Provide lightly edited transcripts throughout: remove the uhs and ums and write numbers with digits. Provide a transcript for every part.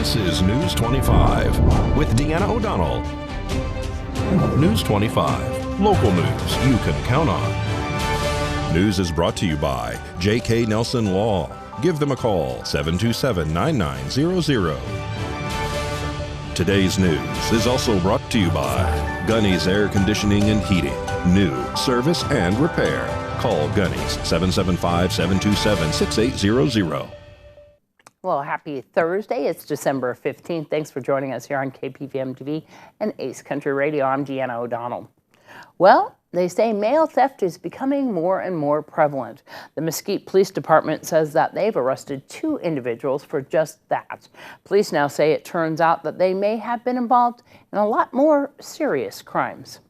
This is News 25 with Deanna O'Donnell. News 25, local news you can count on. News is brought to you by J.K. Nelson Law. Give them a call, 727-9900. Today's news is also brought to you by Gunny's Air Conditioning and Heating. New service and repair. Call Gunny's, 775-727-6800. Well, happy Thursday. It's December 15th. Thanks for joining us here on KPVM TV and Ace Country Radio. I'm Deanna O'Donnell. Well, they say mail theft is becoming more and more prevalent. The Mesquite Police Department says that they've arrested 2 individuals for just that. Police now say it turns out that they may have been involved in a lot more serious crimes.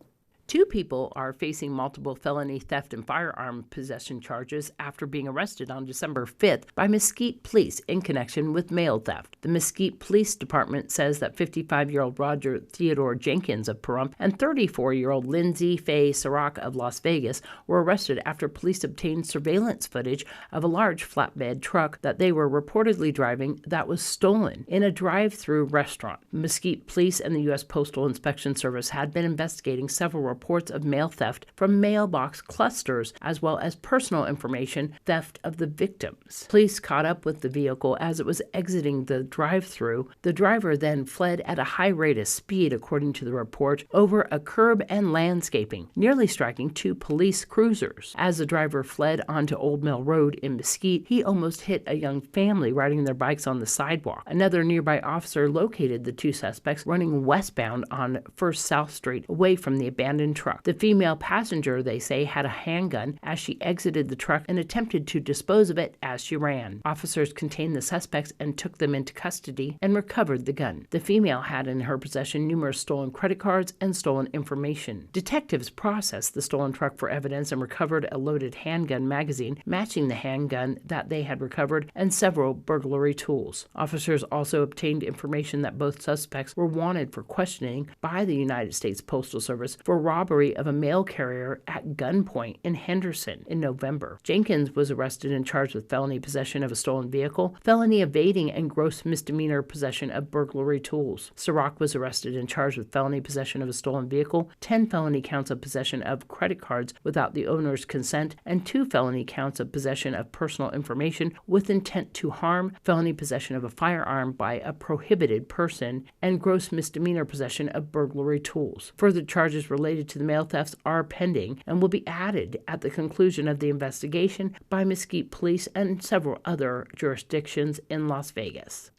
2 people are facing multiple felony theft and firearm possession charges after being arrested on December 5th by Mesquite Police in connection with mail theft. The Mesquite Police Department says that 55-year-old Roger Theodore Jenkins of Pahrump and 34-year-old Lindsay Faye Sirach of Las Vegas were arrested after police obtained surveillance footage of a large flatbed truck that they were reportedly driving that was stolen in a drive-through restaurant. Mesquite Police and the U.S. Postal Inspection Service had been investigating several reports of mail theft from mailbox clusters, as well as personal information theft of the victims. Police caught up with the vehicle as it was exiting the drive-through. The driver then fled at a high rate of speed, according to the report, over a curb and landscaping, nearly striking 2 police cruisers. As the driver fled onto Old Mill Road in Mesquite, he almost hit a young family riding their bikes on the sidewalk. Another nearby officer located the 2 suspects running westbound on First South Street, away from the abandoned truck. The female passenger, they say, had a handgun as she exited the truck and attempted to dispose of it as she ran. Officers contained the suspects and took them into custody and recovered the gun. The female had in her possession numerous stolen credit cards and stolen information. Detectives processed the stolen truck for evidence and recovered a loaded handgun magazine matching the handgun that they had recovered and several burglary tools. Officers also obtained information that both suspects were wanted for questioning by the United States Postal Service for robbery of a mail carrier at gunpoint in Henderson in November. Jenkins was arrested and charged with felony possession of a stolen vehicle, felony evading, and gross misdemeanor possession of burglary tools. Sirach was arrested and charged with felony possession of a stolen vehicle, 10 felony counts of possession of credit cards without the owner's consent, and 2 felony counts of possession of personal information with intent to harm, felony possession of a firearm by a prohibited person, and gross misdemeanor possession of burglary tools. Further charges related to the mail thefts are pending and will be added at the conclusion of the investigation by Mesquite Police and several other jurisdictions in Las Vegas.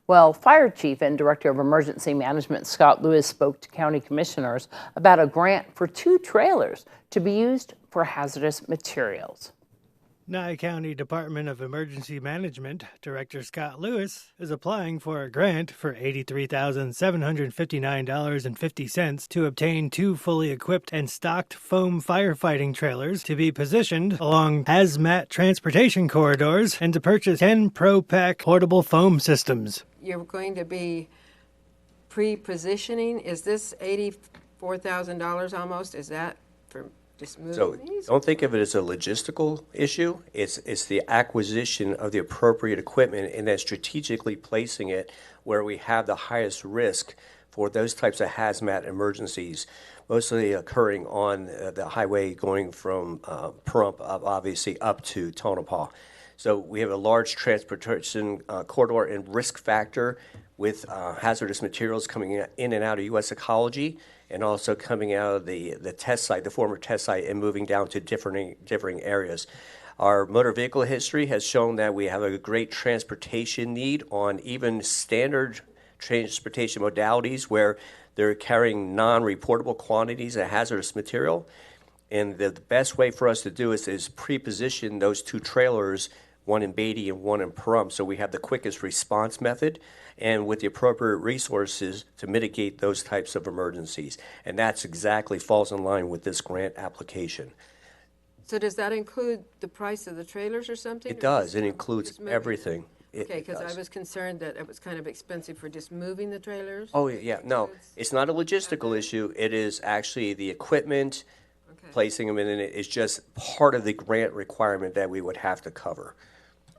Well, Fire Chief and Director of Emergency Management Scott Lewis spoke to county commissioners about a grant for 2 trailers to be used for hazardous materials. Nye County Department of Emergency Management Director Scott Lewis is applying for a grant for $83,759.50 to obtain 2 fully equipped and stocked foam firefighting trailers to be positioned along hazmat transportation corridors and to purchase 10 ProPack portable foam systems. You're going to be pre-positioning. Is this $84,000 almost? Is that for So don't think of it as a logistical issue. It's the acquisition of the appropriate equipment and then strategically placing it where we have the highest risk for those types of hazmat emergencies, mostly occurring on the highway going from Pahrump, obviously, up to Tonopah. So we have a large transportation corridor and risk factor with hazardous materials coming in and out of U.S. ecology, and also coming out of the test site, the former test site, and moving down to differing areas. Our motor vehicle history has shown that we have a great transportation need on even standard transportation modalities where they're carrying non-reportable quantities of hazardous material. And the best way for us to do is pre-position those 2 trailers, one in Beatty and one in Pahrump, so we have the quickest response method and with the appropriate resources to mitigate those types of emergencies. And that's exactly falls in line with this grant application. So does that include the price of the trailers or something? It does. It includes everything. Okay, because I was concerned that it was kind of expensive for just moving the trailers. Oh, yeah. No, it's not a logistical issue. It is actually the equipment, placing them in it is just part of the grant requirement that we would have to cover.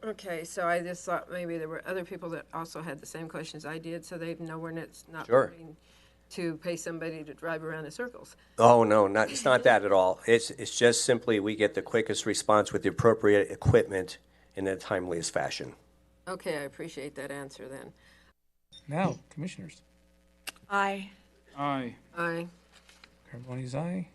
Okay, so I just thought maybe there were other people that also had the same questions I did, so they know we're not Sure. voting to pay somebody to drive around in circles. Oh, no, it's not that at all. It's just simply we get the quickest response with the appropriate equipment in the timeliest fashion. Okay, I appreciate that answer then. Now, commissioners. Aye. Aye. Aye. Everybody's aye.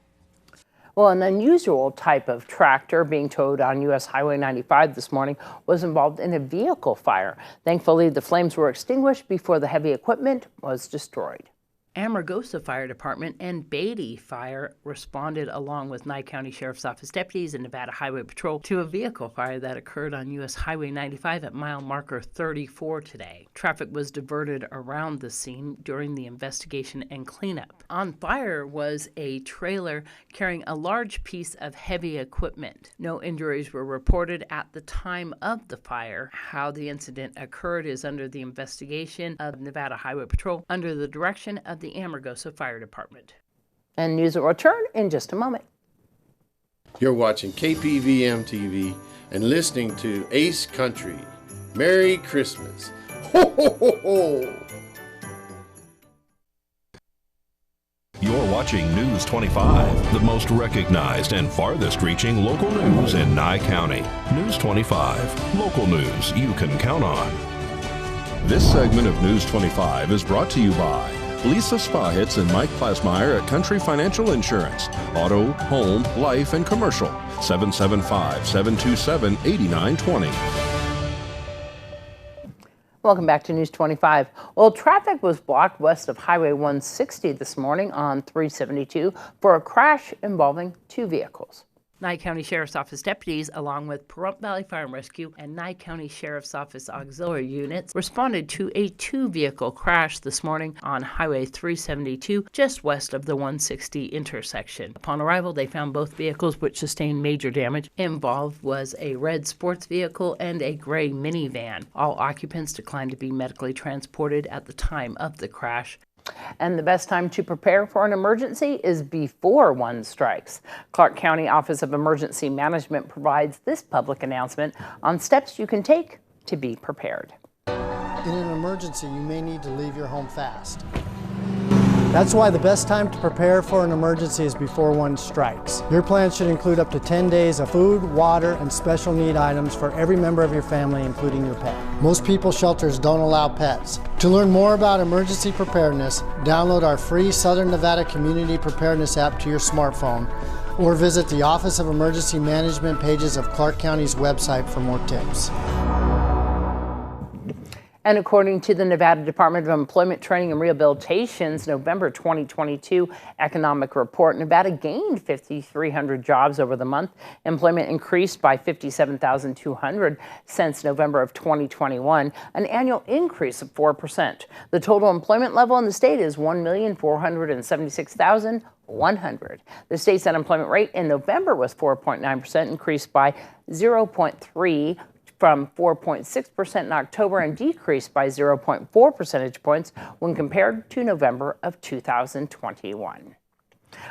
Well, an unusual type of tractor being towed on U.S. Highway 95 this morning was involved in a vehicle fire. Thankfully, the flames were extinguished before the heavy equipment was destroyed. Amargosa Fire Department and Beatty Fire responded along with Nye County Sheriff's Office deputies and Nevada Highway Patrol to a vehicle fire that occurred on U.S. Highway 95 at mile marker 34 today. Traffic was diverted around the scene during the investigation and cleanup. On fire was a trailer carrying a large piece of heavy equipment. No injuries were reported at the time of the fire. How the incident occurred is under the investigation of Nevada Highway Patrol under the direction of the Amargosa Fire Department. And news will return in just a moment. You're watching KPVM TV and listening to Ace Country. Merry Christmas. Ho, ho, ho, ho. You're watching News 25, the most recognized and farthest reaching local news in Nye County. News 25, local news you can count on. This segment of News 25 is brought to you by Lisa Spahitz and Mike Plasmeyer at Country Financial Insurance. Auto, home, life, and commercial. 775-727-8920. Welcome back to News 25. Well, traffic was blocked west of Highway 160 this morning on 372 for a crash involving two vehicles. Nye County Sheriff's Office deputies, along with Pahrump Valley Fire and Rescue and Nye County Sheriff's Office auxiliary units, responded to a two-vehicle crash this morning on Highway 372, just west of the 160 intersection. Upon arrival, they found both vehicles, which sustained major damage. Involved was a red sports vehicle and a gray minivan. All occupants declined to be medically transported at the time of the crash. And the best time to prepare for an emergency is before one strikes. Clark County Office of Emergency Management provides this public announcement on steps you can take to be prepared. In an emergency, you may need to leave your home fast. That's why the best time to prepare for an emergency is before one strikes. Your plan should include up to 10 days of food, water, and special need items for every member of your family, including your pet. Most people shelters don't allow pets. To learn more about emergency preparedness, download our free Southern Nevada Community Preparedness app to your smartphone, or visit the Office of Emergency Management pages of Clark County's website for more tips. And according to the Nevada Department of Employment, Training and Rehabilitation's November 2022 economic report, Nevada gained 5,300 jobs over the month. Employment increased by 57,200 since November of 2021, an annual increase of 4%. The total employment level in the state is 1,476,100. The state's unemployment rate in November was 4.9%, increased by 0.3 from 4.6% in October and decreased by 0.4 percentage points when compared to November of 2021.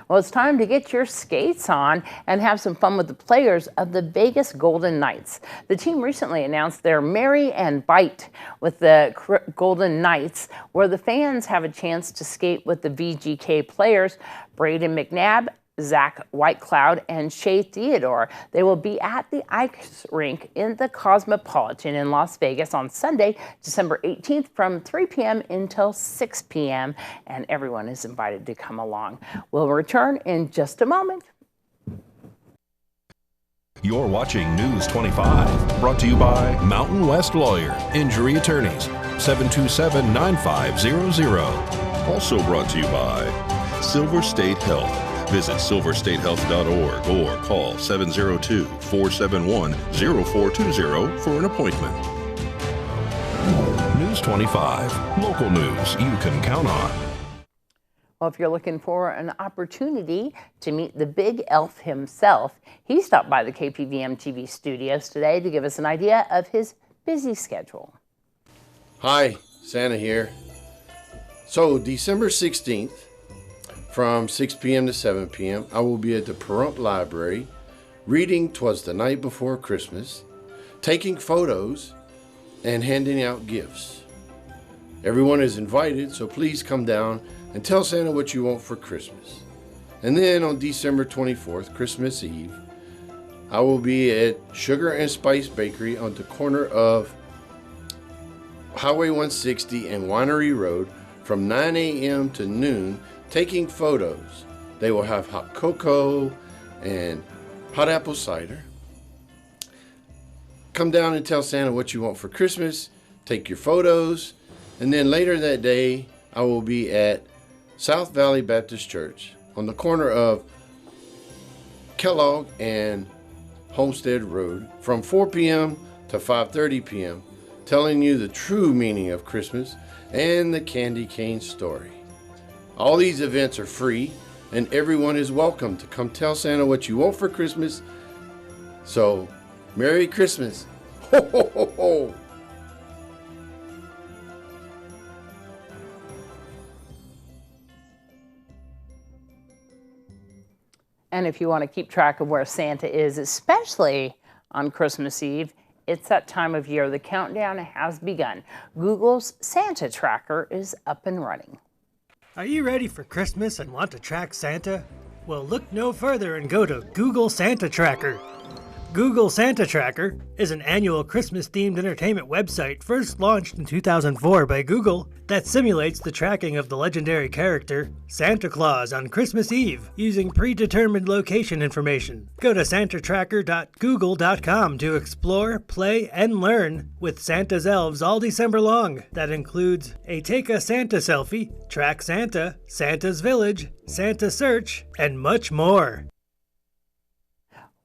Well, it's time to get your skates on and have some fun with the players of the Vegas Golden Knights. The team recently announced their Merry and Bite with the Golden Knights, where the fans have a chance to skate with the VGK players Braden McNabb, Zach Whitecloud, and Shea Theodore. They will be at the ice rink in the Cosmopolitan in Las Vegas on Sunday, December 18th from 3 p.m. until 6 p.m., and everyone is invited to come along. We'll return in just a moment. You're watching News 25, brought to you by Mountain West Lawyer, Injury Attorneys, 727-9500. Also brought to you by Silver State Health. Visit silverstatehealth.org or call 702-471-0420 for an appointment. News 25, local news you can count on. Well, if you're looking for an opportunity to meet the big elf himself, he stopped by the KPVM TV studios today to give us an idea of his busy schedule. Hi, Santa here. So, December 16th, from 6 p.m. to 7 p.m., I will be at the Pahrump Library reading "'Twas the Night Before Christmas." taking photos, and handing out gifts. Everyone is invited, so please come down and tell Santa what you want for Christmas. And then on December 24th, Christmas Eve, I will be at Sugar and Spice Bakery on the corner of Highway 160 and Winery Road from 9 a.m. to noon, taking photos. They will have hot cocoa and hot apple cider. Come down and tell Santa what you want for Christmas, take your photos, and then later that day, I will be at South Valley Baptist Church on the corner of Kellogg and Homestead Road from 4 p.m. to 5:30 p.m., telling you the true meaning of Christmas and the candy cane story. All these events are free, and everyone is welcome to come tell Santa what you want for Christmas. So, Merry Christmas! Ho, ho, ho, ho! And if you want to keep track of where Santa is, especially on Christmas Eve, it's that time of year. The countdown has begun. Google's Santa Tracker is up and running. Are you ready for Christmas and want to track Santa? Well, look no further and go to Google Santa Tracker. Google Santa Tracker is an annual Christmas-themed entertainment website first launched in 2004 by Google that simulates the tracking of the legendary character Santa Claus on Christmas Eve using predetermined location information. Go to santatracker.google.com to explore, play, and learn with Santa's elves all December long. That includes a Take a Santa selfie, Track Santa, Santa's Village, Santa Search, and much more.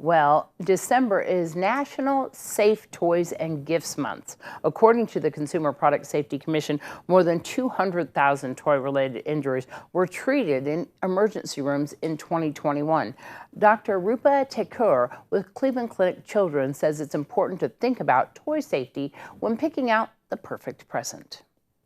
Well, December is National Safe Toys and Gifts Month. According to the Consumer Product Safety Commission, more than 200,000 toy-related injuries were treated in emergency rooms in 2021. Dr. Rupa Thakur with Cleveland Clinic Children says it's important to think about toy safety when picking out the perfect present.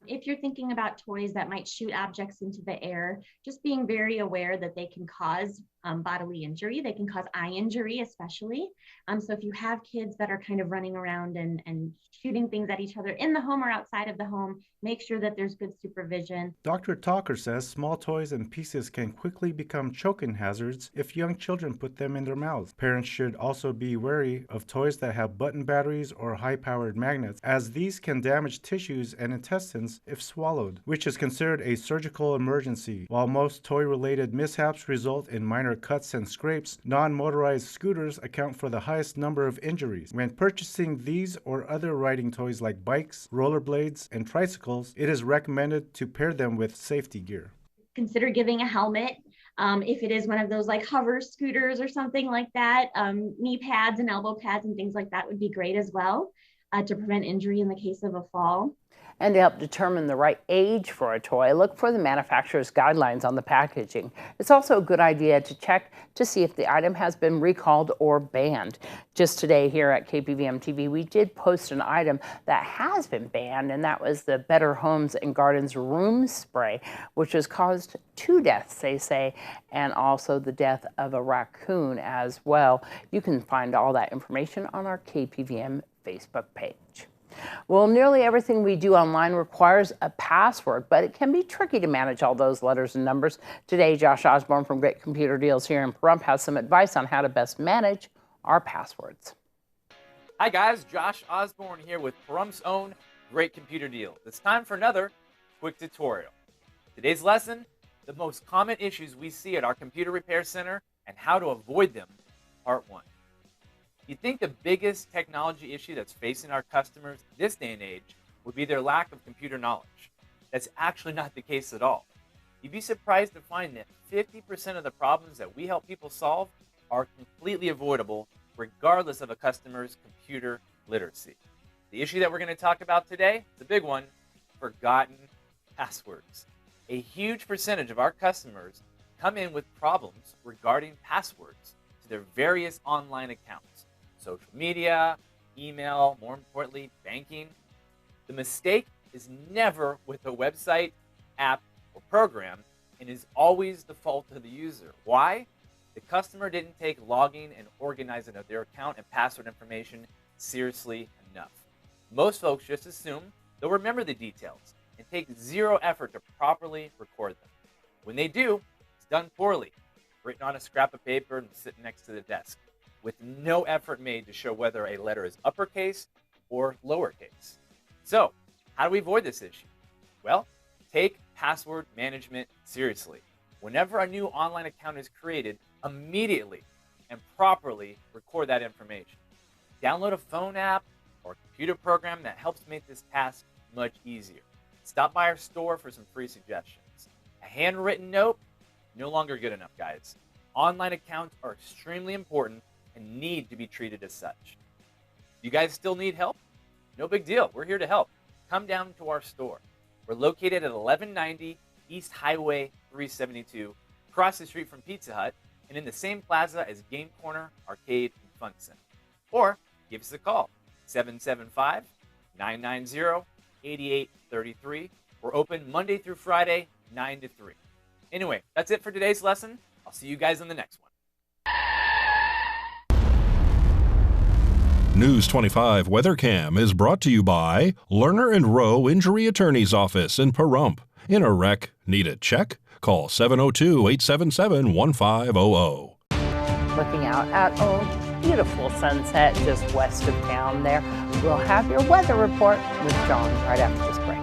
If you're thinking about toys that might shoot objects into the air, just being very aware that they can cause bodily injury. They can cause eye injury, especially. So if you have kids that are kind of running around and shooting things at each other in the home or outside of the home, make sure that there's good supervision. Dr. Talker says small toys and pieces can quickly become choking hazards if young children put them in their mouths. Parents should also be wary of toys that have button batteries or high-powered magnets, as these can damage tissues and intestines if swallowed, which is considered a surgical emergency. While most toy-related mishaps result in minor cuts and scrapes, non-motorized scooters account for the highest number of injuries. When purchasing these or other riding toys like bikes, rollerblades, and tricycles, it is recommended to pair them with safety gear. Consider giving a helmet. If it is one of those like hover scooters or something like that, knee pads and elbow pads and things like that would be great as well to prevent injury in the case of a fall. And to help determine the right age for a toy, look for the manufacturer's guidelines on the packaging. It's also a good idea to check to see if the item has been recalled or banned. Just today here at KPVM TV, we did post an item that has been banned, and that was the Better Homes and Gardens room spray, which has caused 2 deaths, they say, and also the death of a raccoon as well. You can find all that information on our KPVM Facebook page. Well, nearly everything we do online requires a password, but it can be tricky to manage all those letters and numbers. Today, Josh Osborne from Great Computer Deals here in Pahrump has some advice on how to best manage our passwords. Hi guys, Josh Osborne here with Pahrump's own Great Computer Deals. It's time for another quick tutorial. Today's lesson, the most common issues we see at our computer repair center and how to avoid them, part 1. You'd think the biggest technology issue that's facing our customers this day and age would be their lack of computer knowledge. That's actually not the case at all. You'd be surprised to find that 50% of the problems that we help people solve are completely avoidable regardless of a customer's computer literacy. The issue that we're going to talk about today, the big one, forgotten passwords. A huge percentage of our customers come in with problems regarding passwords to their various online accounts. Social media, email, more importantly, banking. The mistake is never with a website, app, or program, and is always the fault of the user. Why? The customer didn't take logging and organizing of their account and password information seriously enough. Most folks just assume they'll remember the details and take zero effort to properly record them. When they do, it's done poorly, written on a scrap of paper and sitting next to the desk, with no effort made to show whether a letter is uppercase or lowercase. So, how do we avoid this issue? Well, take password management seriously. Whenever a new online account is created, immediately and properly record that information. Download a phone app or a computer program that helps make this task much easier. Stop by our store for some free suggestions. A handwritten note, no longer good enough, guys. Online accounts are extremely important and need to be treated as such. You guys still need help? No big deal. We're here to help. Come down to our store. We're located at 1190 East Highway 372, across the street from Pizza Hut, and in the same plaza as Game Corner, Arcade, and Fun Center. Or give us a call, 775-990-8833. We're open Monday through Friday, 9 to 3. Anyway, that's it for today's lesson. I'll see you guys on the next one. News 25 WeatherCam is brought to you by Lerner and Rowe Injury Attorney's Office in Pahrump. In a wreck, need a check? Call 702-877-1500. Looking out at a beautiful sunset just west of town there. We'll have your weather report with John right after this break.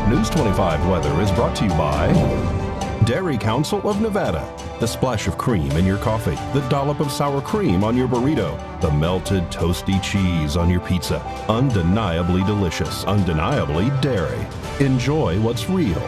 News 25 weather is brought to you by Dairy Council of Nevada. The splash of cream in your coffee, the dollop of sour cream on your burrito, the melted toasty cheese on your pizza. Undeniably delicious, undeniably dairy. Enjoy what's real.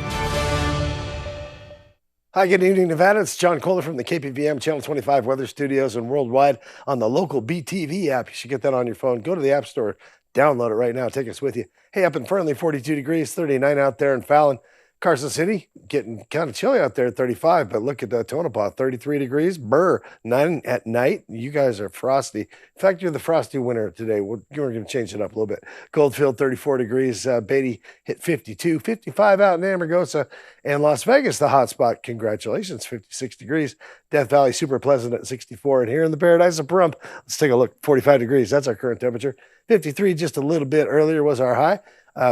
Hi, good evening, Nevada. It's John Kohler from the KPVM Channel 25 Weather Studios and worldwide on the local BTV app. You should get that on your phone. Go to the App Store, download it right now. Take us with you. Hey, up in Fernley, 42 degrees, 39 out there in Fallon. Carson City, getting kind of chilly out there at 35, but look at the Tonopah, 33 degrees. Burr, 9 at night. You guys are frosty. In fact, you're the frosty winter today. We're going to change it up a little bit. Goldfield, 34 degrees. Beatty hit 52. 55 out in Amargosa. And Las Vegas, the hot spot. Congratulations, 56 degrees. Death Valley, super pleasant at 64. And here in the Paradise of Pahrump, let's take a look. 45 degrees. That's our current temperature. 53 just a little bit earlier was our high.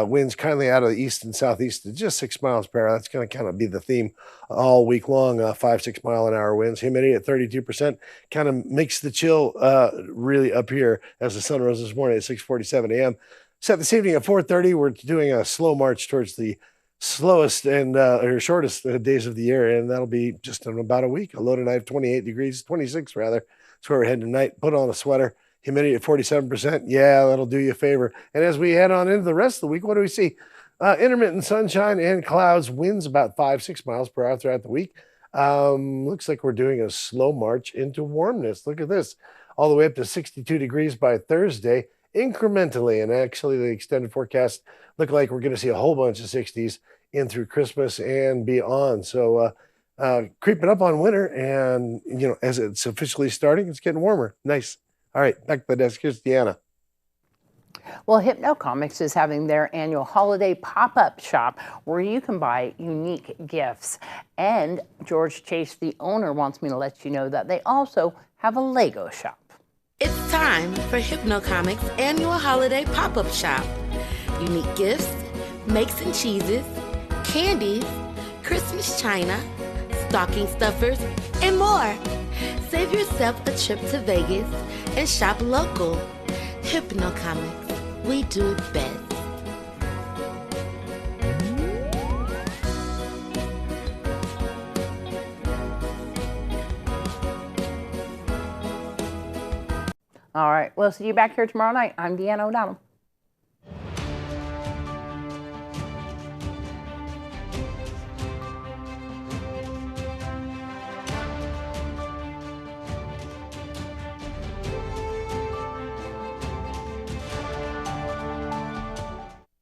Winds kindly out of the east and southeast at just 6 miles per hour. That's going to kind of be the theme all week long, 5-6 mile an hour winds. Humidity at 32% kind of makes the chill really up here as the sun rose this morning at 6:47 a.m. Set this evening at 4:30. We're doing a slow march towards the slowest and or shortest days of the year, and that'll be just in about a week. A low tonight of 28 degrees, 26 rather. That's where we're heading tonight. Put on a sweater. Humidity at 47%. Yeah, that'll do you a favor. And as we head on into the rest of the week, what do we see? Intermittent sunshine and clouds, winds about 5-6 miles per hour throughout the week. Looks like we're doing a slow march into warmness. Look at this. All the way up to 62 degrees by Thursday, incrementally. And actually, the extended forecast look like we're going to see a whole bunch of 60s in through Christmas and beyond. So creeping up on winter, and as it's officially starting, it's getting warmer. Nice. All right, back to the desk. Here's Deanna. Well, Hypno Comics is having their annual holiday pop-up shop where you can buy unique gifts. And George Chase, the owner, wants me to let you know that they also have a Lego shop. It's time for Hypno Comics' annual holiday pop-up shop. Unique gifts, makes and cheeses, candies, Christmas china, stocking stuffers, and more. Save yourself a trip to Vegas and shop local. Hypno Comics, we do it best. All right, we'll see you back here tomorrow night. I'm Deanna O'Donnell.